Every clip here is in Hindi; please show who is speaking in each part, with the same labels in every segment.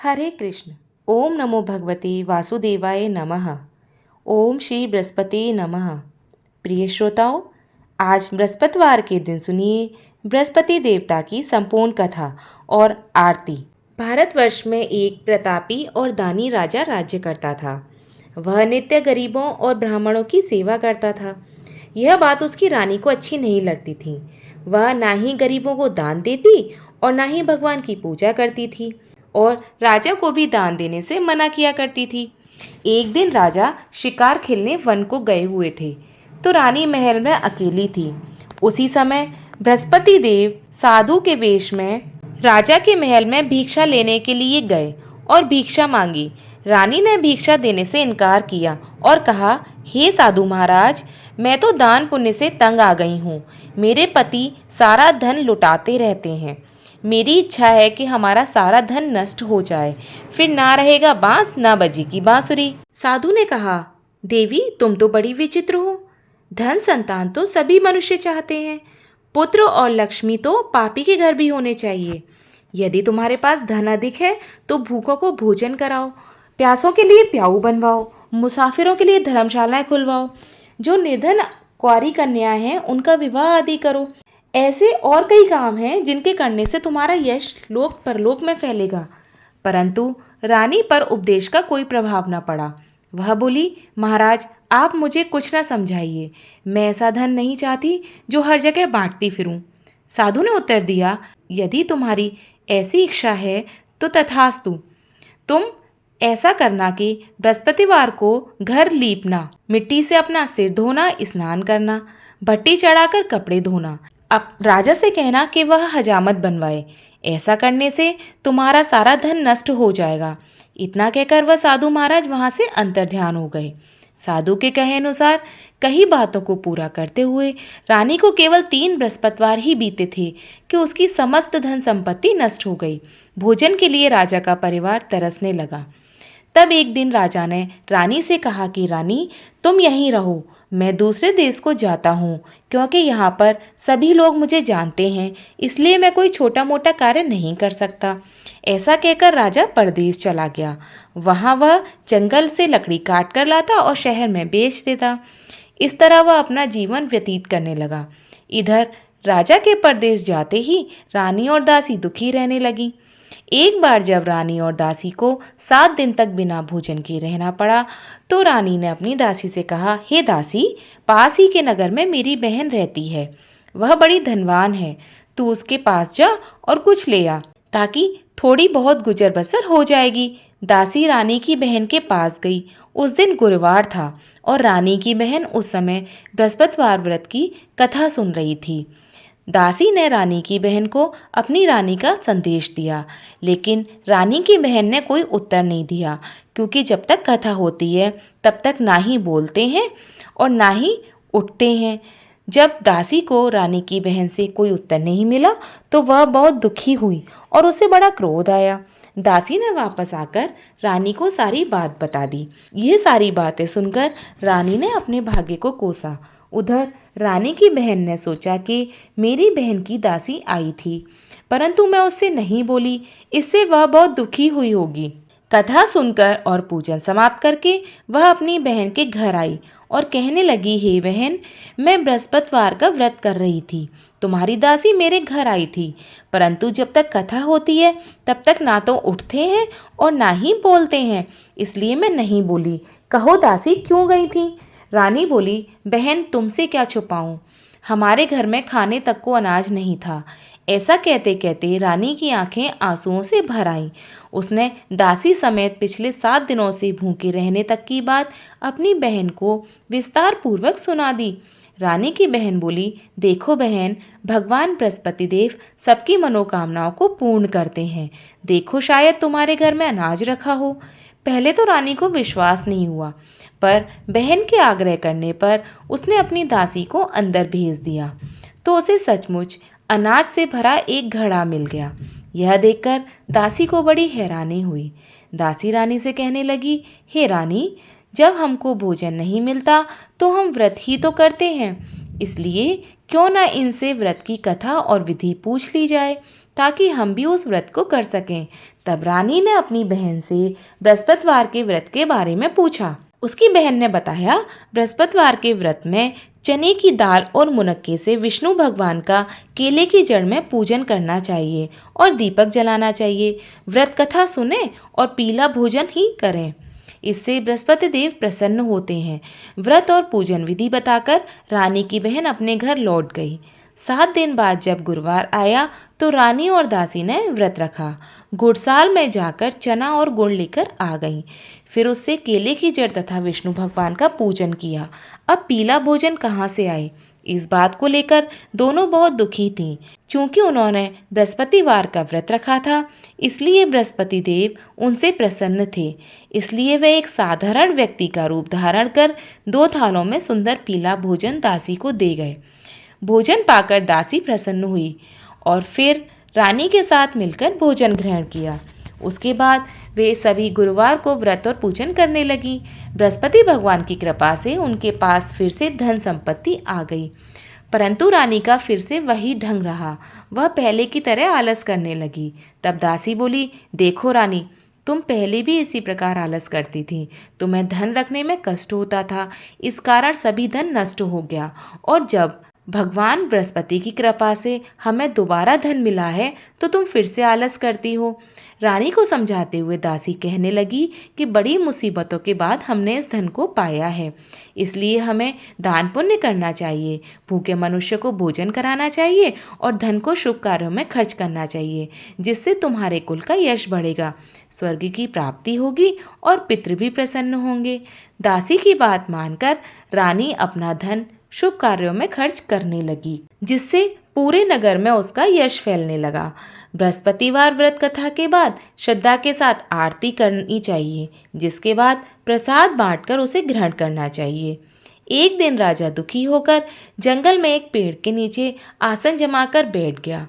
Speaker 1: हरे कृष्ण। ओम नमो भगवते वासुदेवाय नमः। ओम श्री बृहस्पति नमः। प्रिय श्रोताओं, आज बृहस्पतिवार के दिन सुनिए बृहस्पति देवता की संपूर्ण कथा और आरती। भारतवर्ष में एक प्रतापी और दानी राजा राज्य करता था। वह नित्य गरीबों और ब्राह्मणों की सेवा करता था। यह बात उसकी रानी को अच्छी नहीं लगती थी। वह ना ही गरीबों को दान देती और ना ही भगवान की पूजा करती थी और राजा को भी दान देने से मना किया करती थी। एक दिन राजा शिकार खेलने वन को गए हुए थे, तो रानी महल में अकेली थी। उसी समय बृहस्पति देव साधु के वेश में राजा के महल में भिक्षा लेने के लिए गए और भिक्षा मांगी। रानी ने भिक्षा देने से इनकार किया और कहा, हे साधु महाराज, मैं तो दान पुण्य से तंग आ गई हूँ। मेरे पति सारा धन लुटाते रहते हैं। मेरी इच्छा है कि हमारा सारा धन नष्ट हो जाए, फिर ना रहेगा बांस ना बजेगी बांसुरी। साधु ने कहा, देवी तुम तो बड़ी विचित्र हो। धन संतान तो सभी मनुष्य चाहते हैं। पुत्र और लक्ष्मी तो पापी के घर भी होने चाहिए। यदि तुम्हारे पास धन अधिक है तो भूखों को भोजन कराओ, प्यासों के लिए प्याऊ बनवाओ, मुसाफिरों के लिए धर्मशालाएं खुलवाओ। जो निर्धन कुंवारी कन्या हैं उनका विवाह आदि करो। ऐसे और कई काम हैं जिनके करने से तुम्हारा यश लोक परलोक में फैलेगा। परंतु रानी पर उपदेश का कोई प्रभाव न पड़ा। वह बोली, महाराज आप मुझे कुछ न समझाइए। मैं ऐसा धन नहीं चाहती जो हर जगह बांटती फिरूं। साधु ने उत्तर दिया, यदि तुम्हारी ऐसी इच्छा है तो तथास्तु। तुम ऐसा करना कि बृहस्पतिवार को घर लीपना, मिट्टी से अपना सिर धोना, स्नान करना, भट्टी चढ़ाकर कपड़े धोना। अब राजा से कहना कि वह हजामत बनवाए। ऐसा करने से तुम्हारा सारा धन नष्ट हो जाएगा। इतना कहकर वह साधु महाराज वहां से अंतर्ध्यान हो गए। साधु के कहे अनुसार कई बातों को पूरा करते हुए रानी को केवल 3 बृहस्पतिवार ही बीते थे कि उसकी समस्त धन संपत्ति नष्ट हो गई। भोजन के लिए राजा का परिवार तरसने लगा। तब एक दिन राजा ने रानी से कहा कि रानी तुम यहीं रहो, मैं दूसरे देश को जाता हूँ, क्योंकि यहाँ पर सभी लोग मुझे जानते हैं, इसलिए मैं कोई छोटा मोटा कार्य नहीं कर सकता। ऐसा कहकर राजा परदेश चला गया। वहाँ वह जंगल से लकड़ी काट कर लाता और शहर में बेच देता। इस तरह वह अपना जीवन व्यतीत करने लगा। इधर राजा के परदेश जाते ही रानी और दासी दुखी रहने लगी। एक बार जब रानी और दासी को 7 दिन तक बिना भोजन के रहना पड़ा, तो रानी ने अपनी दासी से कहा, हे दासी, पास ही के नगर में मेरी बहन रहती है। वह बड़ी धनवान है। तू उसके पास जा और कुछ ले आ, ताकि थोड़ी बहुत गुजर बसर हो जाएगी। दासी रानी की बहन के पास गई। उस दिन गुरुवार था और रानी की बहन उस समय बृहस्पतिवार व्रत की कथा सुन रही थी। दासी ने रानी की बहन को अपनी रानी का संदेश दिया, लेकिन रानी की बहन ने कोई उत्तर नहीं दिया, क्योंकि जब तक कथा होती है तब तक ना ही बोलते हैं और ना ही उठते हैं। जब दासी को रानी की बहन से कोई उत्तर नहीं मिला तो वह बहुत दुखी हुई और उसे बड़ा क्रोध आया। दासी ने वापस आकर रानी को सारी बात बता दी। ये सारी बातें सुनकर रानी ने अपने भाग्य को कोसा। उधर रानी की बहन ने सोचा कि मेरी बहन की दासी आई थी, परंतु मैं उससे नहीं बोली, इससे वह बहुत दुखी हुई होगी। कथा सुनकर और पूजन समाप्त करके वह अपनी बहन के घर आई और कहने लगी, हे बहन, मैं बृहस्पतिवार का व्रत कर रही थी। तुम्हारी दासी मेरे घर आई थी, परंतु जब तक कथा होती है तब तक ना तो उठते हैं और ना ही बोलते हैं, इसलिए मैं नहीं बोली। कहो दासी क्यों गई थी? रानी बोली, बहन तुमसे क्या छुपाऊं, हमारे घर में खाने तक को अनाज नहीं था। ऐसा कहते कहते रानी की आंखें आंसुओं से भर आईं। उसने दासी समेत पिछले 7 दिनों से भूखे रहने तक की बात अपनी बहन को विस्तार पूर्वक सुना दी। रानी की बहन बोली, देखो बहन, भगवान बृहस्पति देव सबकी मनोकामनाओं को पूर्ण करते हैं। देखो शायद तुम्हारे घर में अनाज रखा हो। पहले तो रानी को विश्वास नहीं हुआ, पर बहन के आग्रह करने पर उसने अपनी दासी को अंदर भेज दिया, तो उसे सचमुच अनाज से भरा एक घड़ा मिल गया। यह देखकर दासी को बड़ी हैरानी हुई। दासी रानी से कहने लगी, हे रानी, जब हमको भोजन नहीं मिलता तो हम व्रत ही तो करते हैं, इसलिए क्यों ना इनसे व्रत की कथा और विधि पूछ ली जाए। ताकि हम भी उस व्रत को कर सकें। तब रानी ने अपनी बहन से बृहस्पतिवार के व्रत के बारे में पूछा। उसकी बहन ने बताया, बृहस्पतिवार के व्रत में चने की दाल और मुनक्के से विष्णु भगवान का केले की जड़ में पूजन करना चाहिए और दीपक जलाना चाहिए। व्रत कथा सुने और पीला भोजन ही करें, इससे बृहस्पति देव प्रसन्न होते हैं। व्रत और पूजन विधि बताकर रानी की बहन अपने घर लौट गई। 7 दिन बाद जब गुरुवार आया तो रानी और दासी ने व्रत रखा। घुड़साल में जाकर चना और गुड़ लेकर आ गईं। फिर उससे केले की जड़ तथा विष्णु भगवान का पूजन किया। अब पीला भोजन कहाँ से आए, इस बात को लेकर दोनों बहुत दुखी थीं। क्योंकि उन्होंने बृहस्पतिवार का व्रत रखा था, इसलिए बृहस्पति देव उनसे प्रसन्न थे। इसलिए वे एक साधारण व्यक्ति का रूप धारण कर 2 थालों में सुंदर पीला भोजन दासी को दे गए। भोजन पाकर दासी प्रसन्न हुई और फिर रानी के साथ मिलकर भोजन ग्रहण किया। उसके बाद वे सभी गुरुवार को व्रत और पूजन करने लगी। बृहस्पति भगवान की कृपा से उनके पास फिर से धन संपत्ति आ गई। परंतु रानी का फिर से वही ढंग रहा। वह पहले की तरह आलस करने लगी। तब दासी बोली, देखो रानी, तुम पहले भी इसी प्रकार आलस करती थी। तुम्हें धन रखने में कष्ट होता था, इस कारण सभी धन नष्ट हो गया। और जब भगवान बृहस्पति की कृपा से हमें दोबारा धन मिला है तो तुम फिर से आलस करती हो। रानी को समझाते हुए दासी कहने लगी कि बड़ी मुसीबतों के बाद हमने इस धन को पाया है, इसलिए हमें दान पुण्य करना चाहिए, भूखे मनुष्य को भोजन कराना चाहिए और धन को शुभ कार्यों में खर्च करना चाहिए, जिससे तुम्हारे कुल का यश बढ़ेगा, स्वर्ग की प्राप्ति होगी और पितृ भी प्रसन्न होंगे। दासी की बात मानकर रानी अपना धन शुभ कार्यों में खर्च करने लगी, जिससे पूरे नगर में उसका यश फैलने लगा। बृहस्पतिवार व्रत कथा के बाद श्रद्धा के साथ आरती करनी चाहिए, जिसके बाद प्रसाद बांटकर उसे ग्रहण करना चाहिए। एक दिन राजा दुखी होकर जंगल में एक पेड़ के नीचे आसन जमाकर बैठ गया।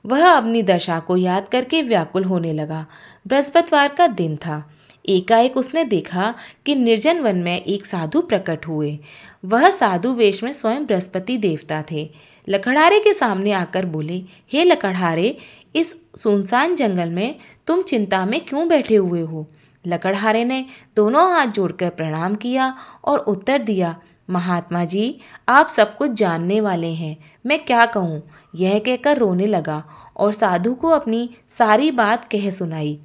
Speaker 1: वह अपनी दशा को याद करके व्याकुल होने लगा। बृहस्पतिवार का दिन था। एकाएक उसने देखा कि निर्जन वन में एक साधु प्रकट हुए। वह साधु वेश में स्वयं बृहस्पति देवता थे। लकड़हारे के सामने आकर बोले, हे लकड़हारे, इस सुनसान जंगल में तुम चिंता में क्यों बैठे हुए हो? लकड़हारे ने दोनों हाथ जोड़कर प्रणाम किया और उत्तर दिया, महात्मा जी, आप सब कुछ जानने वाले हैं, मैं क्या कहूँ? यह कहकर रोने लगा और साधु को अपनी सारी बात कह सुनाई।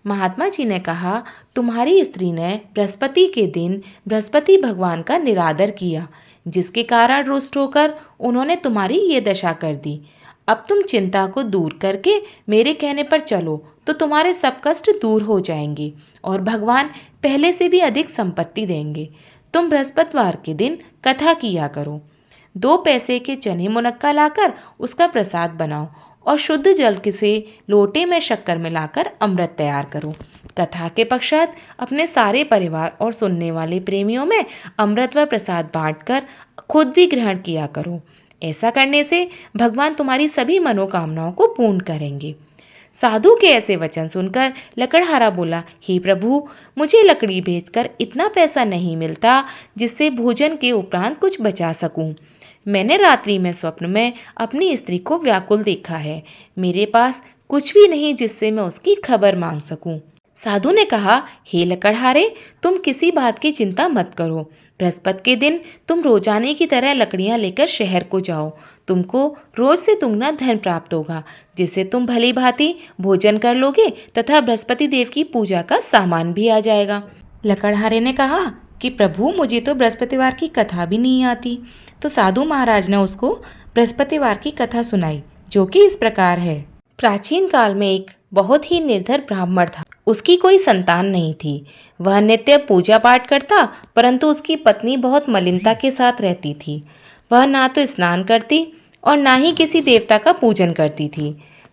Speaker 1: महात्मा जी ने कहा, तुम्हारी स्त्री ने बृहस्पति के दिन बृहस्पति भगवान का निरादर किया, जिसके कारण रुष्ट होकर उन्होंने तुम्हारी ये दशा कर दी। अब तुम चिंता को दूर करके मेरे कहने पर चलो तो तुम्हारे सब कष्ट दूर हो जाएंगे और भगवान पहले से भी अधिक संपत्ति देंगे। तुम बृहस्पतिवार के दिन कथा किया करो। 2 पैसे के चने मुनक्का लाकर उसका प्रसाद बनाओ और शुद्ध जल से लोटे में शक्कर मिलाकर अमृत तैयार करो। कथा के पश्चात अपने सारे परिवार और सुनने वाले प्रेमियों में अमृत व प्रसाद बांटकर खुद भी ग्रहण किया करो। ऐसा करने से भगवान तुम्हारी सभी मनोकामनाओं को पूर्ण करेंगे। साधु के ऐसे वचन सुनकर लकड़हारा बोला, हे प्रभु, मुझे लकड़ी बेचकर इतना पैसा नहीं मिलता जिससे भोजन के उपरांत कुछ बचा सकूं। मैंने रात्रि में स्वप्न में अपनी स्त्री को व्याकुल देखा है। मेरे पास कुछ भी नहीं जिससे मैं उसकी खबर मांग सकूं। साधु ने कहा, हे लकड़हारे, तुम किसी बात की चिंता मत करो। बृहस्पति के दिन तुम रोजाने की तरह लकड़ियां लेकर शहर को जाओ। तुमको रोज से दुगना धन प्राप्त होगा, जिससे तुम भली भांति भोजन कर लोगे तथा बृहस्पति देव की पूजा का सामान भी आ जाएगा। लकड़हारे ने कहा कि प्रभु, मुझे तो बृहस्पतिवार की कथा भी नहीं आती। तो साधु महाराज ने उसको बृहस्पतिवार की कथा सुनाई, जो कि इस प्रकार है। प्राचीन काल में एक बहुत ही निर्धन ब्राह्मण था। उसकी कोई संतान नहीं थी। वह नित्य पूजा पाठ करता, परंतु उसकी पत्नी बहुत मलिनता के साथ रहती थी। वह ना तो स्नान करती और ना ही किसी देवता का पूजन करती थी।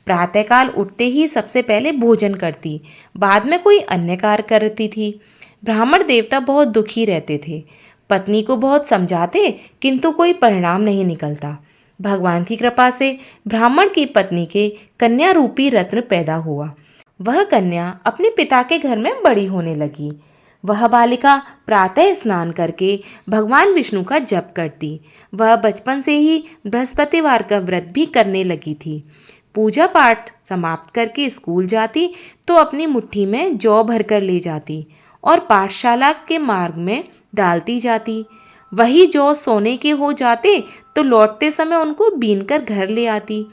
Speaker 1: प्रातःकाल उठते ही सबसे पहले भोजन करती, बाद में कोई अन्य कार्य करती थी। ब्राह्मण देवता बहुत दुखी रहते थे। पत्नी को बहुत समझाते, किंतु कोई परिणाम नहीं निकलता। भगवान की कृपा से ब्राह्मण की पत्नी के कन्या रूपी रत्न पैदा हुआ। वह कन्या अपने पिता के घर में बड़ी होने लगी। वह बालिका प्रातः स्नान करके भगवान विष्णु का जप करती। वह बचपन से ही बृहस्पतिवार का व्रत भी करने लगी थी। पूजा पाठ समाप्त करके स्कूल जाती तो अपनी मुट्ठी में जौ भरकर ले जाती और पाठशाला के मार्ग में डालती जाती। वही जौ सोने के हो जाते तो लौटते समय उनको बीनकर घर ले आती।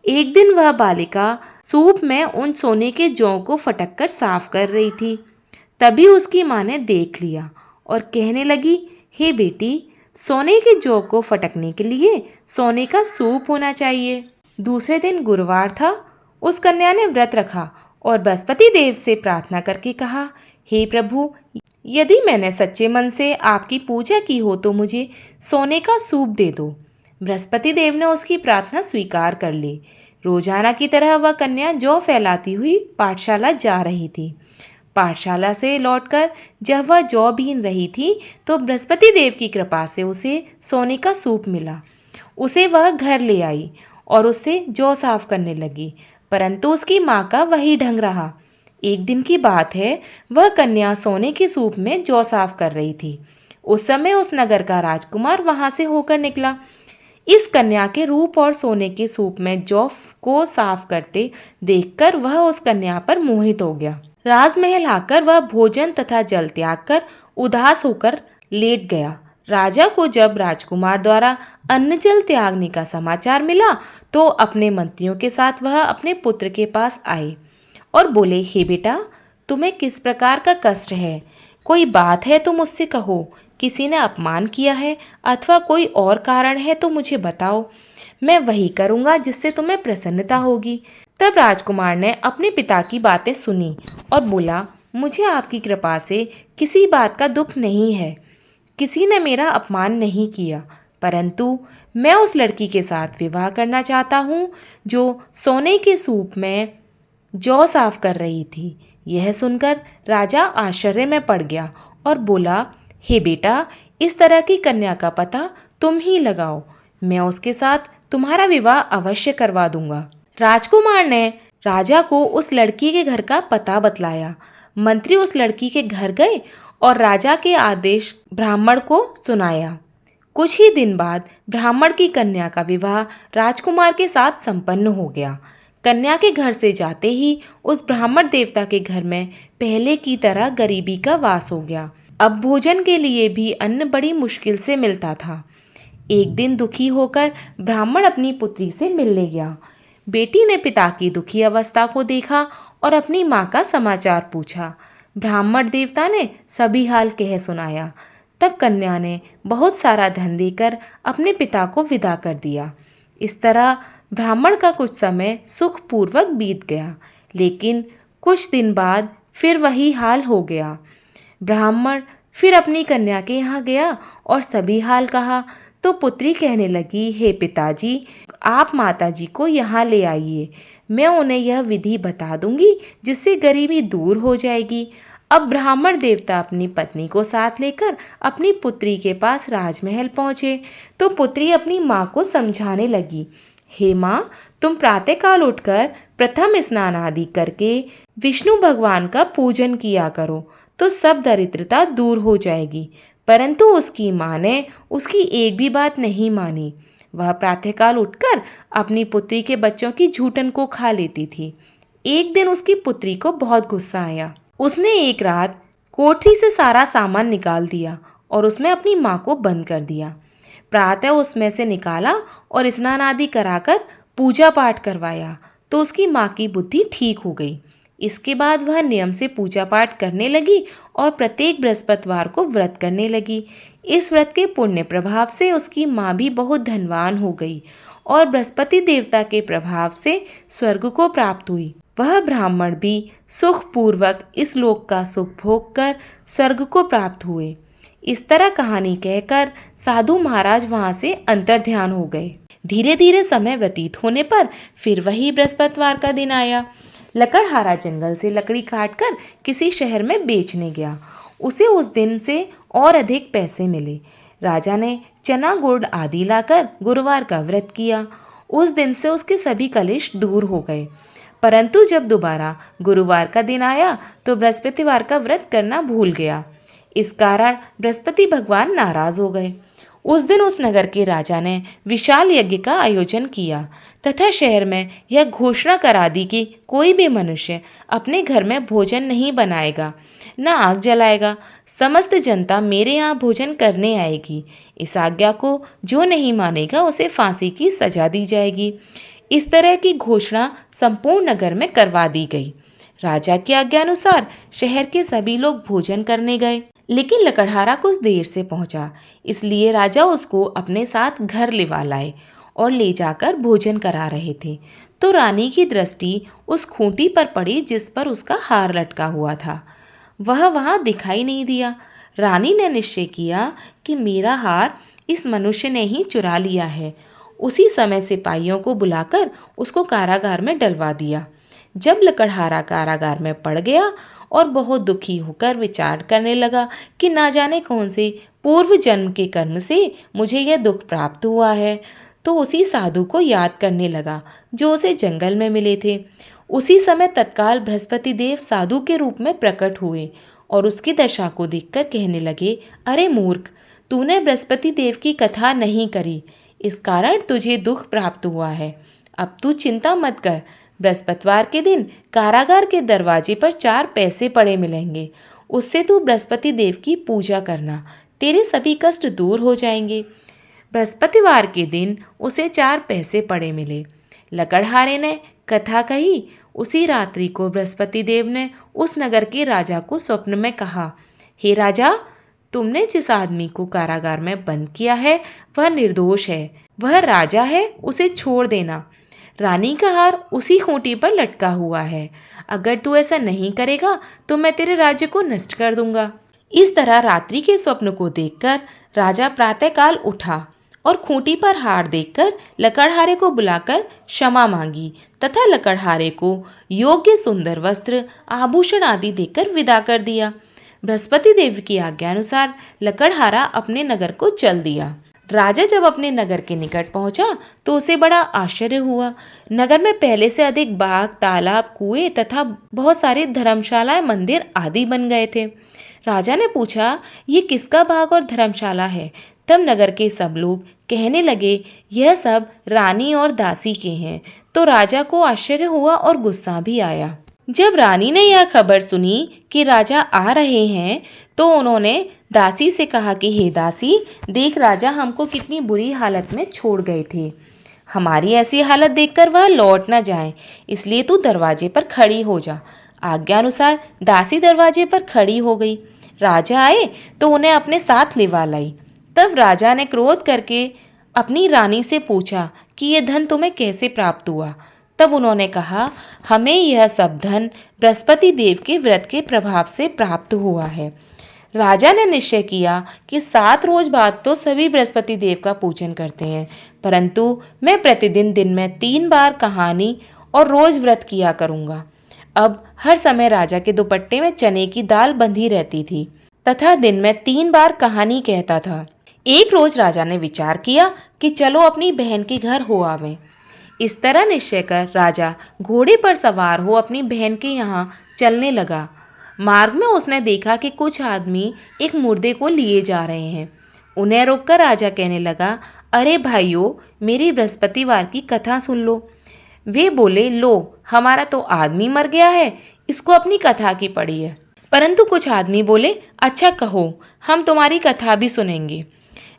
Speaker 1: एक दिन वह बालिका सूप में उन सोने के जौ को फटक कर साफ कर रही थी। तभी उसकी माँ ने देख लिया और कहने लगी, हे बेटी, सोने के जौ को फटकने के लिए सोने का सूप होना चाहिए। दूसरे दिन गुरुवार था। उस कन्या ने व्रत रखा और बृहस्पति देव से प्रार्थना करके कहा, हे प्रभु, यदि मैंने सच्चे मन से आपकी पूजा की हो तो मुझे सोने का सूप दे दो। बृहस्पति देव ने उसकी प्रार्थना स्वीकार कर ली। रोजाना की तरह वह कन्या जौ फैलाती हुई पाठशाला जा रही थी। पाठशाला से लौटकर जब वह जौ बीन रही थी तो बृहस्पति देव की कृपा से उसे सोने का सूप मिला। उसे वह घर ले आई और उससे जौ साफ करने लगी, परंतु उसकी माँ का वही ढंग रहा। एक दिन की बात है, वह कन्या सोने के सूप में जौ साफ कर रही थी। उस समय उस नगर का राजकुमार वहां से होकर निकला। इस कन्या के रूप और सोने के सूप में जौ को साफ करते देखकर वह उस कन्या पर मोहित हो गया। राजमहल आकर वह भोजन तथा जल त्याग कर उदास होकर लेट गया। राजा को जब राजकुमार द्वारा अन्न जल त्यागने का समाचार मिला तो अपने मंत्रियों के साथ वह अपने पुत्र के पास आए और बोले, हे बेटा, तुम्हें किस प्रकार का कष्ट है? कोई बात है तो मुझसे कहो। किसी ने अपमान किया है अथवा कोई और कारण है तो मुझे बताओ। मैं वही करूँगा जिससे तुम्हें प्रसन्नता होगी। तब राजकुमार ने अपने पिता की बातें सुनी और बोला, मुझे आपकी कृपा से किसी बात का दुख नहीं है। किसी ने मेरा अपमान नहीं किया, परंतु मैं उस लड़की के साथ विवाह करना चाहता हूँ जो सोने के सूप में जौ साफ कर रही थी। यह सुनकर राजा आश्चर्य में पड़ गया और बोला, हे बेटा, इस तरह की कन्या का पता तुम ही लगाओ। मैं उसके साथ तुम्हारा विवाह अवश्य करवा दूंगा। राजकुमार ने राजा को उस लड़की के घर का पता बतलाया। मंत्री उस लड़की के घर गए और राजा के आदेश ब्राह्मण को सुनाया। कुछ ही दिन बाद ब्राह्मण की कन्या का विवाह राजकुमार के साथ संपन्न हो गया। कन्या के घर से जाते ही उस ब्राह्मण देवता के घर में पहले की तरह गरीबी का वास हो गया। अब भोजन के लिए भी अन्न बड़ी मुश्किल से मिलता था। एक दिन दुखी होकर ब्राह्मण अपनी पुत्री से मिलने गया। बेटी ने पिता की दुखी अवस्था को देखा और अपनी माँ का समाचार पूछा। ब्राह्मण देवता ने सभी हाल कह सुनाया। तब कन्या ने बहुत सारा धन देकर अपने पिता को विदा कर दिया। इस तरह ब्राह्मण का कुछ समय सुखपूर्वक बीत गया, लेकिन कुछ दिन बाद फिर वही हाल हो गया। ब्राह्मण फिर अपनी कन्या के यहाँ गया और सभी हाल कहा तो पुत्री कहने लगी, हे पिताजी, आप माताजी को यहाँ ले आइए। मैं उन्हें यह विधि बता दूंगी जिससे गरीबी दूर हो जाएगी। अब ब्राह्मण देवता अपनी पत्नी को साथ लेकर अपनी पुत्री के पास राजमहल पहुँचे तो पुत्री अपनी माँ को समझाने लगी, हे माँ, तुम प्रातःकाल उठकर प्रथम स्नान आदि करके विष्णु भगवान का पूजन किया करो तो सब दरिद्रता दूर हो जाएगी। परंतु उसकी माँ ने उसकी एक भी बात नहीं मानी। वह प्रातःकाल उठकर अपनी पुत्री के बच्चों की झूठन को खा लेती थी। एक दिन उसकी पुत्री को बहुत गुस्सा आया। उसने एक रात कोठरी से सारा सामान निकाल दिया और उसमें अपनी माँ को बंद कर दिया। प्रातः उसमें से निकाला और स्नान आदि कराकर पूजा पाठ करवाया तो उसकी माँ की बुद्धि ठीक हो गई। इसके बाद वह नियम से पूजा पाठ करने लगी और प्रत्येक बृहस्पतिवार को व्रत करने लगी। इस व्रत के पुण्य प्रभाव से उसकी माँ भी बहुत धनवान हो गई और बृहस्पति देवता के प्रभाव से स्वर्ग को प्राप्त हुई। वह ब्राह्मण भी सुखपूर्वक इस लोक का सुख भोग कर स्वर्ग को प्राप्त हुए। इस तरह कहानी कहकर साधु महाराज वहां से अंतर्ध्यान हो गए। धीरे धीरे समय व्यतीत होने पर फिर वही बृहस्पतिवार का दिन आया। लकड़हारा जंगल से लकड़ी काटकर किसी शहर में बेचने गया। उसे उस दिन से और अधिक पैसे मिले। राजा ने चना गुड़ आदि लाकर गुरुवार का व्रत किया। उस दिन से उसके सभी कलेश दूर हो गए। परंतु जब दोबारा गुरुवार का दिन आया तो बृहस्पतिवार का व्रत करना भूल गया। इस कारण बृहस्पति भगवान नाराज हो गए। उस दिन उस नगर के राजा ने विशाल यज्ञ का आयोजन किया तथा शहर में यह घोषणा करा दी कि कोई भी मनुष्य अपने घर में भोजन नहीं बनाएगा, न आग जलाएगा। समस्त जनता मेरे यहाँ भोजन करने आएगी। इस आज्ञा को जो नहीं मानेगा उसे फांसी की सजा दी जाएगी। इस तरह की घोषणा संपूर्ण नगर में करवा दी गई। राजा की आज्ञा अनुसार शहर के सभी लोग भोजन करने गए, लेकिन लकड़हारा कुछ देर से पहुंचा, इसलिए राजा उसको अपने साथ घर लिवा लाए और ले जाकर भोजन करा रहे थे। तो रानी की दृष्टि उस खूंटी पर पड़ी जिस पर उसका हार लटका हुआ था। वह वहां दिखाई नहीं दिया। रानी ने निश्चय किया कि मेरा हार इस मनुष्य ने ही चुरा लिया है। उसी समय सिपाहियों को बुलाकर उसको कारागार में डलवा दिया। जब लकड़हारा कारागार में पड़ गया और बहुत दुखी होकर विचार करने लगा कि ना जाने कौन से पूर्व जन्म के कर्म से मुझे यह दुख प्राप्त हुआ है, तो उसी साधु को याद करने लगा जो उसे जंगल में मिले थे। उसी समय तत्काल बृहस्पति देव साधु के रूप में प्रकट हुए और उसकी दशा को देखकर कहने लगे, अरे मूर्ख, तूने बृहस्पति देव की कथा नहीं करी, इस कारण तुझे दुख प्राप्त हुआ है। अब तू चिंता मत कर। बृहस्पतिवार के दिन कारागार के दरवाजे पर 4 पैसे पड़े मिलेंगे। उससे तू बृहस्पति देव की पूजा करना, तेरे सभी कष्ट दूर हो जाएंगे। बृहस्पतिवार के दिन उसे 4 पैसे पड़े मिले। लकड़हारे ने कथा कही। उसी रात्रि को बृहस्पति देव ने उस नगर के राजा को स्वप्न में कहा, हे राजा, तुमने जिस आदमी को कारागार में बंद किया है वह निर्दोष है, वह राजा है, उसे छोड़ देना। रानी का हार उसी खूंटी पर लटका हुआ है। अगर तू ऐसा नहीं करेगा तो मैं तेरे राज्य को नष्ट कर दूंगा। इस तरह रात्रि के स्वप्न को देखकर राजा प्रातःकाल उठा और खूंटी पर हार देखकर लकड़हारे को बुलाकर क्षमा मांगी तथा लकड़हारे को योग्य सुंदर वस्त्र, आभूषण आदि देकर विदा कर दिया। बृहस्पति देव की आज्ञा अनुसार लकड़हारा अपने नगर को चल दिया। राजा जब अपने नगर के निकट पहुंचा तो उसे बड़ा आश्चर्य हुआ। नगर में पहले से अधिक बाग, तालाब, कुएं तथा बहुत सारे धर्मशालाएं, मंदिर आदि बन गए थे। राजा ने पूछा, ये किसका बाग और धर्मशाला है? तब नगर के सब लोग कहने लगे, यह सब रानी और दासी के हैं। तो राजा को आश्चर्य हुआ और गुस्सा भी आया। जब रानी ने यह खबर सुनी कि राजा आ रहे हैं तो उन्होंने दासी से कहा कि हे दासी, देख राजा हमको कितनी बुरी हालत में छोड़ गए थे। हमारी ऐसी हालत देखकर वह लौट न जाए, इसलिए तू दरवाजे पर खड़ी हो जा। आज्ञा अनुसार दासी दरवाजे पर खड़ी हो गई। राजा आए तो उन्हें अपने साथ लिवा लाई। तब राजा ने क्रोध करके अपनी रानी से पूछा कि यह धन तुम्हें कैसे प्राप्त हुआ? तब उन्होंने कहा, हमें यह सब धन बृहस्पति देव के व्रत के प्रभाव से प्राप्त हुआ है। राजा ने निश्चय किया कि 7 रोज बाद तो सभी बृहस्पति देव का पूजन करते हैं, परंतु मैं प्रतिदिन दिन में 3 बार कहानी और रोज व्रत किया करूँगा। अब हर समय राजा के दुपट्टे में चने की दाल बंधी रहती थी तथा दिन में 3 बार कहानी कहता था। एक रोज राजा ने विचार किया कि चलो अपनी बहन के घर हो आवें। इस तरह निश्चय कर राजा घोड़े पर सवार हो अपनी बहन के यहाँ चलने लगा। मार्ग में उसने देखा कि कुछ आदमी एक मुर्दे को लिए जा रहे हैं। उन्हें रोककर राजा कहने लगा, अरे भाइयों, मेरी बृहस्पतिवार की कथा सुन लो। वे बोले, लो, हमारा तो आदमी मर गया है, इसको अपनी कथा की पड़ी है। परंतु कुछ आदमी बोले, अच्छा कहो, हम तुम्हारी कथा भी सुनेंगे।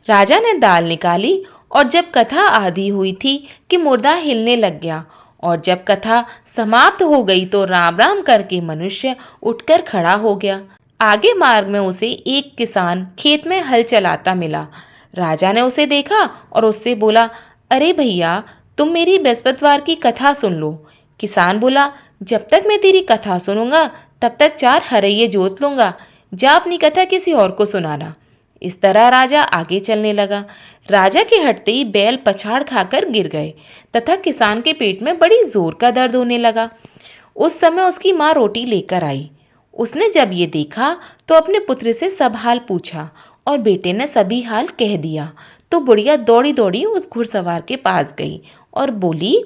Speaker 1: राजा ने दाल निकाली और जब कथा आधी हुई थी कि मुर्दा हिलने लग गया, और जब कथा समाप्त हो गई तो राम राम करके मनुष्य उठकर खड़ा हो गया। आगे मार्ग में उसे एक किसान खेत में हल चलाता मिला। राजा ने उसे देखा और उससे बोला, अरे भैया, तुम मेरी बृहस्पतिवार की कथा सुन लो। किसान बोला, जब तक मैं तेरी कथा सुनूंगा तब तक 4 हरैये जोत लूंगा, जा अपनी कथा किसी और को सुनाना। इस तरह राजा आगे चलने लगा। राजा के हटते ही बैल पछाड़ खाकर गिर गए तथा किसान के पेट में बड़ी जोर का दर्द होने लगा। उस समय उसकी माँ रोटी लेकर आई। उसने जब ये देखा तो अपने पुत्र से सब हाल पूछा और बेटे ने सभी हाल कह दिया। तो बुढ़िया दौड़ी दौड़ी उस घुड़सवार के पास गई और बोली,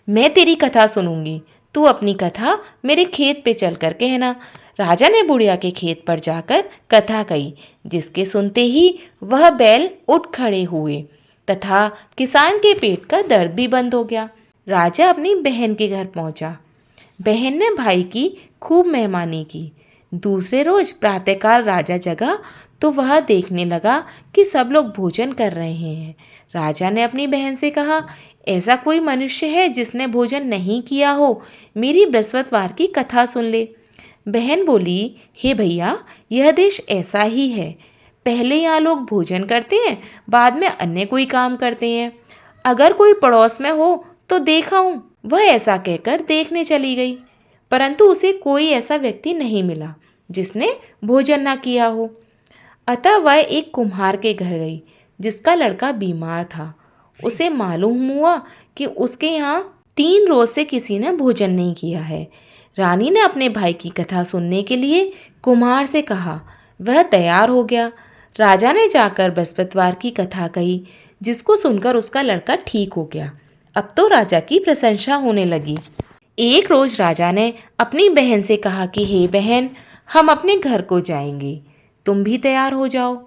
Speaker 1: मैं तेरी कथा सुनूंगी, तू अपनी कथा मेरे खेत पे चलकर कहना। राजा ने बुढ़िया के खेत पर जाकर कथा कही, जिसके सुनते ही वह बैल उठ खड़े हुए तथा किसान के पेट का दर्द भी बंद हो गया। राजा अपनी बहन के घर पहुंचा। बहन ने भाई की खूब मेहमानी की। दूसरे रोज प्रातःकाल राजा जगा तो वह देखने लगा कि सब लोग भोजन कर रहे हैं। राजा ने अपनी बहन से कहा, ऐसा कोई मनुष्य है जिसने भोजन नहीं किया हो? मेरी बृहस्पतिवार की कथा सुन ले। बहन बोली, हे भैया, यह देश ऐसा ही है। पहले यहाँ लोग भोजन करते हैं, बाद में अन्य कोई काम करते हैं। अगर कोई पड़ोस में हो तो देखा हूँ। वह ऐसा कहकर देखने चली गई, परंतु उसे कोई ऐसा व्यक्ति नहीं मिला जिसने भोजन ना किया हो। अतः वह एक कुम्हार के घर गई, जिसका लड़का बीमार था। उसे मालूम हुआ कि उसके यहाँ 3 रोज से किसी ने भोजन नहीं किया है। रानी ने अपने भाई की कथा सुनने के लिए कुम्हार से कहा। वह तैयार हो गया। राजा ने जाकर बृहस्पतिवार की कथा कही, जिसको सुनकर उसका लड़का ठीक हो गया। अब तो राजा की प्रशंसा होने लगी। एक रोज राजा ने अपनी बहन से कहा कि हे बहन, हम अपने घर को जाएंगे, तुम भी तैयार हो जाओ।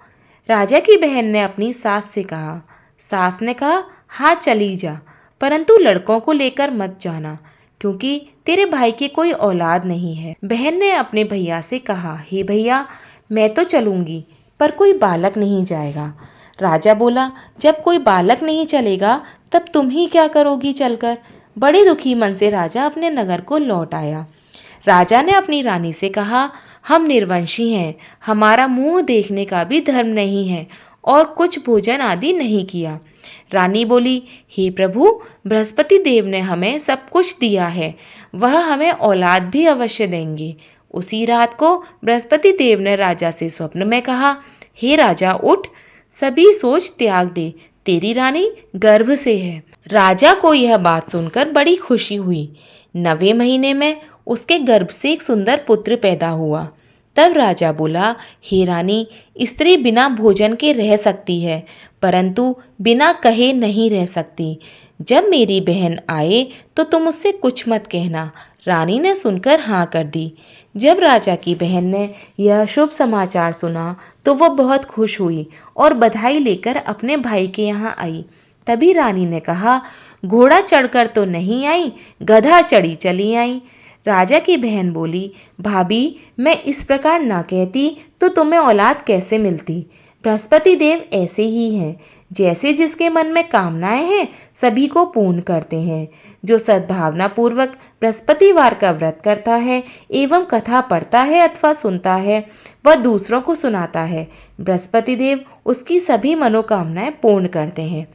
Speaker 1: राजा की बहन ने अपनी सास से कहा। सास ने कहा, हाँ चली जा, परंतु लड़कों को लेकर मत जाना, क्योंकि तेरे भाई की कोई औलाद नहीं है। बहन ने अपने भैया से कहा, हे भैया, मैं तो चलूँगी, पर कोई बालक नहीं जाएगा। राजा बोला, जब कोई बालक नहीं चलेगा तब तुम ही क्या करोगी चलकर? बड़े दुखी मन से राजा अपने नगर को लौट आया। राजा ने अपनी रानी से कहा, हम निर्वंशी हैं, हमारा मुंह देखने का भी धर्म नहीं है और कुछ भोजन आदि नहीं किया। रानी बोली, हे प्रभु, बृहस्पति देव ने हमें सब कुछ दिया है, वह हमें औलाद भी अवश्य देंगे। उसी रात को बृहस्पति देव ने राजा से स्वप्न में कहा, हे राजा, उठ, सभी सोच त्याग दे, तेरी रानी गर्भ से है। राजा को यह बात सुनकर बड़ी खुशी हुई। 9वें महीने में उसके गर्भ से एक सुंदर पुत्र पैदा हुआ। तब राजा बोला, हे रानी, स्त्री बिना भोजन के रह सकती है, परंतु बिना कहे नहीं रह सकती। जब मेरी बहन आए तो तुम उससे कुछ मत कहना। रानी ने सुनकर हाँ कर दी। जब राजा की बहन ने यह शुभ समाचार सुना तो वह बहुत खुश हुई और बधाई लेकर अपने भाई के यहाँ आई। तभी रानी ने कहा, घोड़ा चढ़कर तो नहीं आई, गधा चढ़ी चली आई। राजा की बहन बोली, भाभी, मैं इस प्रकार ना कहती तो तुम्हें औलाद कैसे मिलती? बृहस्पति देव ऐसे ही हैं, जैसे जिसके मन में कामनाएं हैं सभी को पूर्ण करते हैं। जो सद्भावना पूर्वक बृहस्पतिवार का व्रत करता है एवं कथा पढ़ता है अथवा सुनता है, वह दूसरों को सुनाता है, बृहस्पति देव उसकी सभी मनोकामनाएं पूर्ण करते हैं।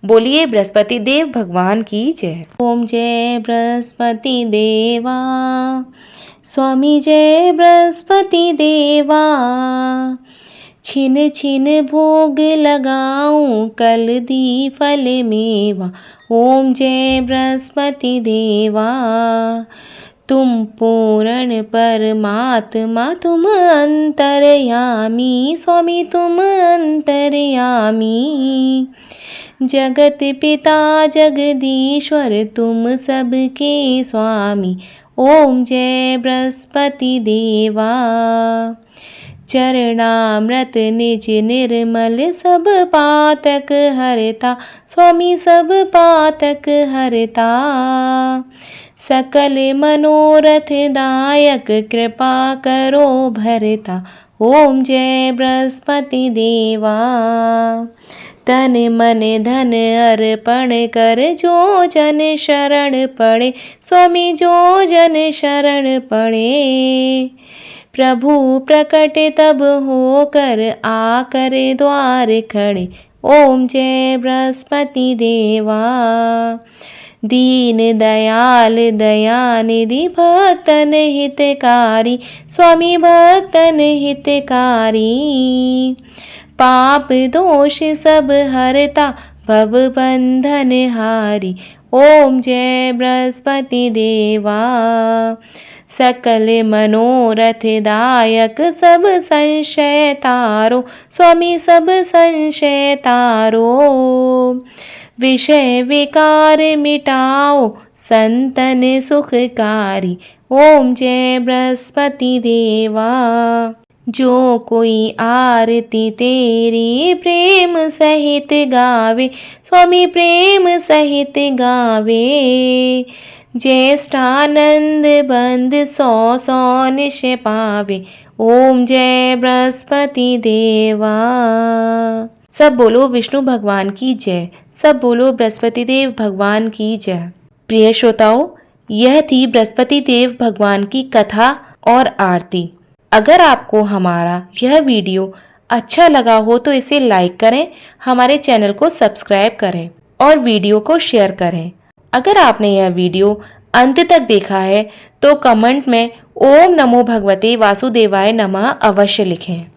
Speaker 1: बोलिए बृहस्पति देव भगवान की जय। ओम जय बृहस्पति देवा, स्वामी जय बृहस्पति देवा। छिन छिन भोग लगाऊं कल दी फल मेवा। ओम जय बृहस्पति देवा। तुम पूर्ण परमात्मा, तुम अंतर्यामी, स्वामी तुम अंतर्यामी। जगत पिता जगदीश्वर, तुम सबके स्वामी। ओम जय बृहस्पति देवा। चरणामृत निज निर्मल, सब पातक हरता, स्वामी सब पातक हरता। सकल मनोरथ दायक, कृपा करो भरता। ओम जय बृहस्पति देवा। तन मन धन अर्पण कर, जो जन शरण पड़े, स्वामी जो जन शरण पड़े। प्रभु प्रकट तब होकर, आकर द्वार खड़े। ओम जय बृहस्पति देवा। दीन दयाल दयानिधि, भक्तन हितकारी, स्वामी भक्तन हितकारी। पाप दोष सब हरता, भव बंधन हारी। ओम जय बृहस्पति देवा। सकल मनोरथ दायक, सब संशय तारो, स्वामी सब संशय तारो। विषय विकार मिटाओ, संतन सुखकारी। ओम जय बृहस्पति देवा। जो कोई आरती तेरी प्रेम सहित गावे, स्वामी प्रेम सहित गावे। ज्येष्ठानंद बंद सौ सौ निश पावे, ओम जय बृहस्पति देवा। सब बोलो विष्णु भगवान की जय, सब बोलो बृहस्पति देव भगवान की जय। प्रिय श्रोताओं, यह थी बृहस्पति देव भगवान की कथा और आरती। अगर आपको हमारा यह वीडियो अच्छा लगा हो तो इसे लाइक करें, हमारे चैनल को सब्सक्राइब करें और वीडियो को शेयर करें। अगर आपने यह वीडियो अंत तक देखा है तो कमेंट में ओम नमो भगवते वासुदेवाय नमः अवश्य लिखें।